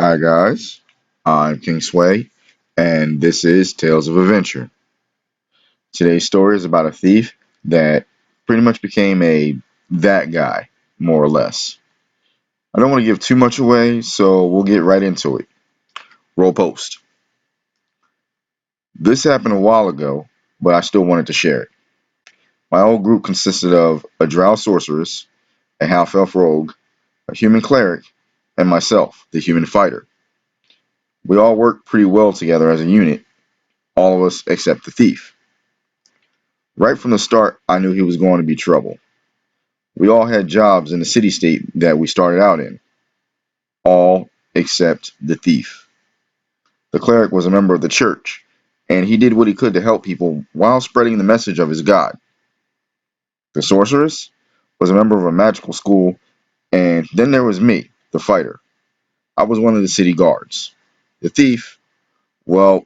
Hi guys, I'm King Sway, and this is Tales of Adventure. Today's story is about a thief that pretty much became that guy, more or less. I don't want to give too much away, so we'll get right into it. Roll post. This happened a while ago, but I still wanted to share it. My old group consisted of a drow sorceress, a half-elf rogue, a human cleric, and myself, the human fighter. We all worked pretty well together as a unit, all of us except the thief. Right from the start, I knew he was going to be trouble. We all had jobs in the city state that we started out in, all except the thief. The cleric was a member of the church, and he did what he could to help people while spreading the message of his god. The sorceress was a member of a magical school, and then there was me, the fighter. I was one of the city guards. The thief, well,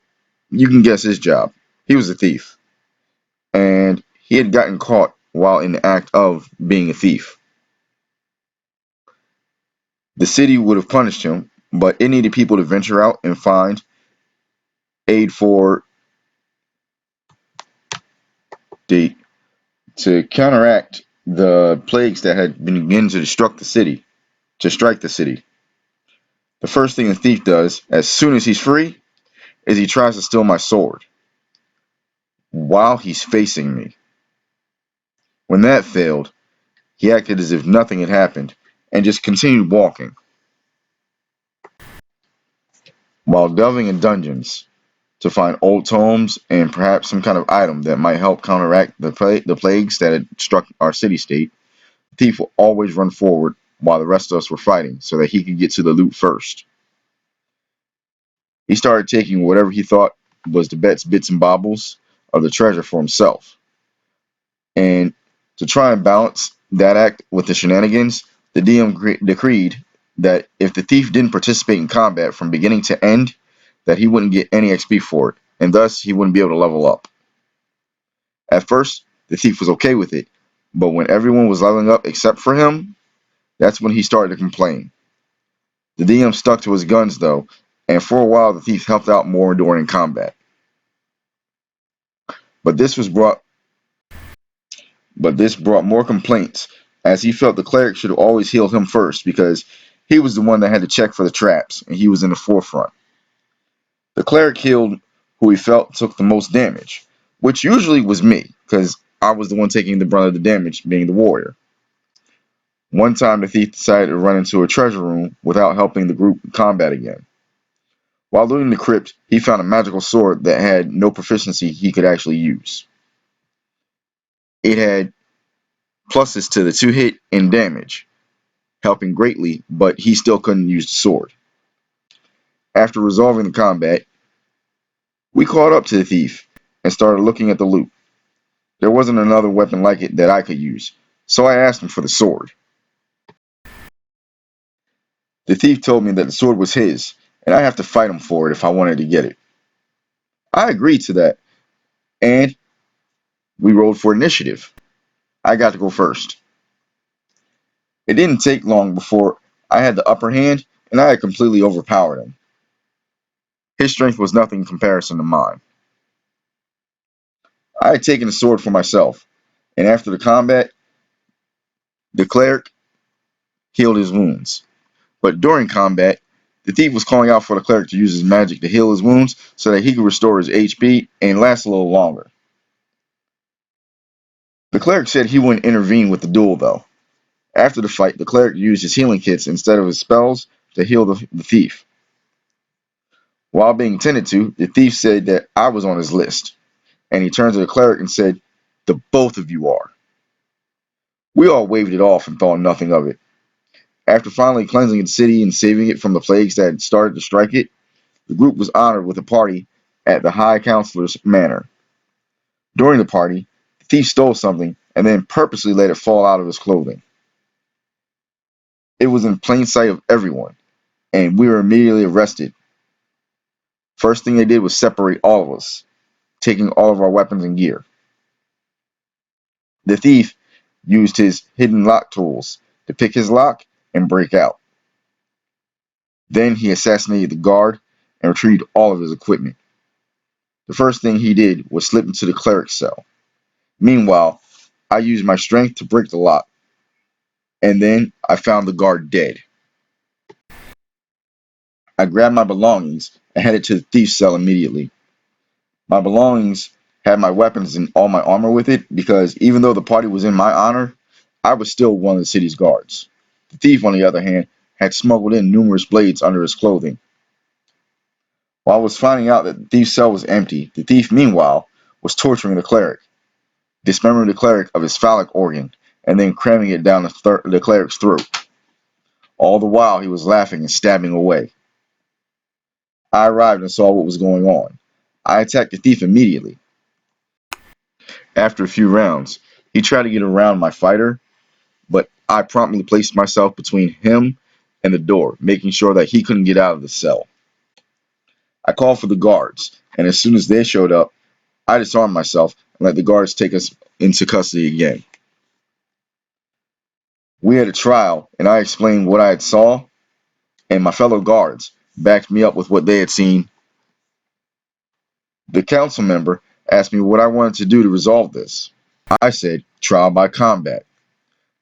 you can guess his job. He was a thief, and he had gotten caught while in the act of being a thief. The city would have punished him, but it needed people to venture out and find aid for the to counteract the plagues that had been beginning to strike the city. The first thing the thief does, as soon as he's free, is he tries to steal my sword while he's facing me. When that failed, he acted as if nothing had happened and just continued walking. While delving in dungeons to find old tomes and perhaps some kind of item that might help counteract the plagues that had struck our city state, the thief would always run forward while the rest of us were fighting so that he could get to the loot first. He started taking whatever he thought was the bits and baubles of the treasure for himself. And to try and balance that act with the shenanigans, the DM decreed that if the thief didn't participate in combat from beginning to end, that he wouldn't get any XP for it, and thus he wouldn't be able to level up. At first, the thief was okay with it, but when everyone was leveling up except for him, that's when he started to complain. The DM stuck to his guns though, and for a while the thief helped out more during combat. But this was brought but this brought more complaints, as he felt the cleric should have always healed him first because he was the one that had to check for the traps, and he was in the forefront. The cleric healed who he felt took the most damage, which usually was me, because I was the one taking the brunt of the damage, being the warrior. One time the thief decided to run into a treasure room without helping the group combat again. While looting the crypt, he found a magical sword that had no proficiency he could actually use. It had pluses to the 2 hit and damage, helping greatly, but he still couldn't use the sword. After resolving the combat, we caught up to the thief and started looking at the loot. There wasn't another weapon like it that I could use, so I asked him for the sword. The thief told me that the sword was his, and I'd have to fight him for it if I wanted to get it. I agreed to that, and we rolled for initiative. I got to go first. It didn't take long before I had the upper hand, and I had completely overpowered him. His strength was nothing in comparison to mine. I had taken the sword for myself, and after the combat, the cleric healed his wounds. But during combat, the thief was calling out for the cleric to use his magic to heal his wounds so that he could restore his HP and last a little longer. The cleric said he wouldn't intervene with the duel though. After the fight, the cleric used his healing kits instead of his spells to heal the thief. While being tended to, the thief said that I was on his list, and he turned to the cleric and said, "The both of you are." We all waved it off and thought nothing of it. After finally cleansing the city and saving it from the plagues that had started to strike it, the group was honored with a party at the High Counselor's manor. During the party, the thief stole something and then purposely let it fall out of his clothing. It was in plain sight of everyone, and we were immediately arrested. First thing they did was separate all of us, taking all of our weapons and gear. The thief used his hidden lock tools to pick his lock and break out. Then he assassinated the guard and retrieved all of his equipment. The first thing he did was slip into the cleric's cell. Meanwhile, I used my strength to break the lock, and then I found the guard dead. I grabbed my belongings and headed to the thief's cell immediately. My belongings had my weapons and all my armor with it because even though the party was in my honor, I was still one of the city's guards. The thief, on the other hand, had smuggled in numerous blades under his clothing. While I was finding out that the thief's cell was empty, the thief, meanwhile, was torturing the cleric, dismembering the cleric of his phallic organ, and then cramming it down the cleric's throat. All the while, he was laughing and stabbing away. I arrived and saw what was going on. I attacked the thief immediately. After a few rounds, he tried to get around my fighter, but I promptly placed myself between him and the door, making sure that he couldn't get out of the cell. I called for the guards, and as soon as they showed up, I disarmed myself and let the guards take us into custody again. We had a trial, and I explained what I had saw, and my fellow guards backed me up with what they had seen. The council member asked me what I wanted to do to resolve this. I said, trial by combat.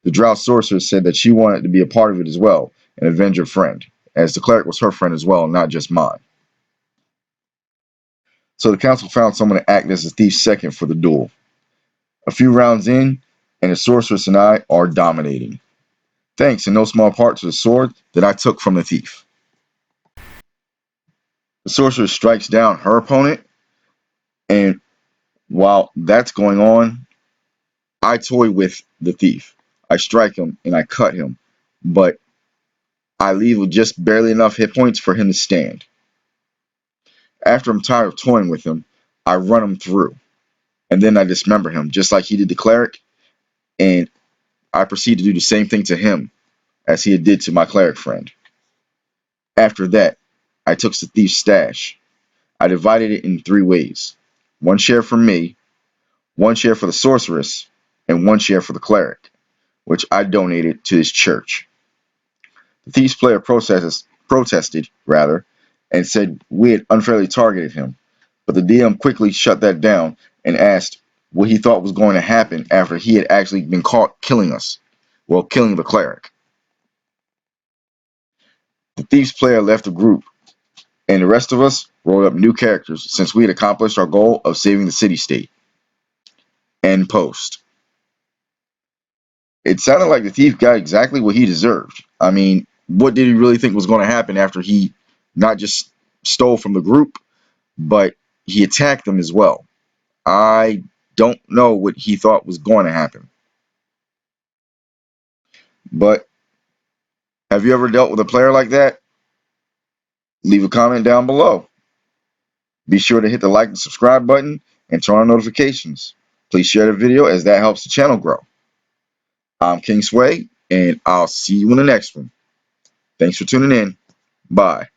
The Drow sorceress said that she wanted to be a part of it as well and avenge her friend, as the cleric was her friend as well, not just mine. So the council found someone to act as the thief's second for the duel. A few rounds in, and the sorceress and I are dominating. Thanks in no small part to the sword that I took from the thief. The sorceress strikes down her opponent, and while that's going on, I toy with the thief. I strike him and I cut him, but I leave with just barely enough hit points for him to stand. After I'm tired of toying with him, I run him through, and then I dismember him, just like he did the cleric, and I proceed to do the same thing to him as he did to my cleric friend. After that, I took the thief's stash. I divided it in 3 ways. 1 share for me, 1 share for the sorceress, and 1 share for the cleric, which I donated to his church. The thief's player protested, and said we had unfairly targeted him, but the DM quickly shut that down and asked what he thought was going to happen after he had actually been caught killing us, killing the cleric. The thief's player left the group, and the rest of us rolled up new characters since we had accomplished our goal of saving the city-state. End post. It sounded like the thief got exactly what he deserved. I mean, what did he really think was going to happen after he not just stole from the group, but he attacked them as well? I don't know what he thought was going to happen. But have you ever dealt with a player like that? Leave a comment down below. Be sure to hit the like and subscribe button and turn on notifications. Please share the video as that helps the channel grow. I'm King Sway, and I'll see you in the next one. Thanks for tuning in. Bye.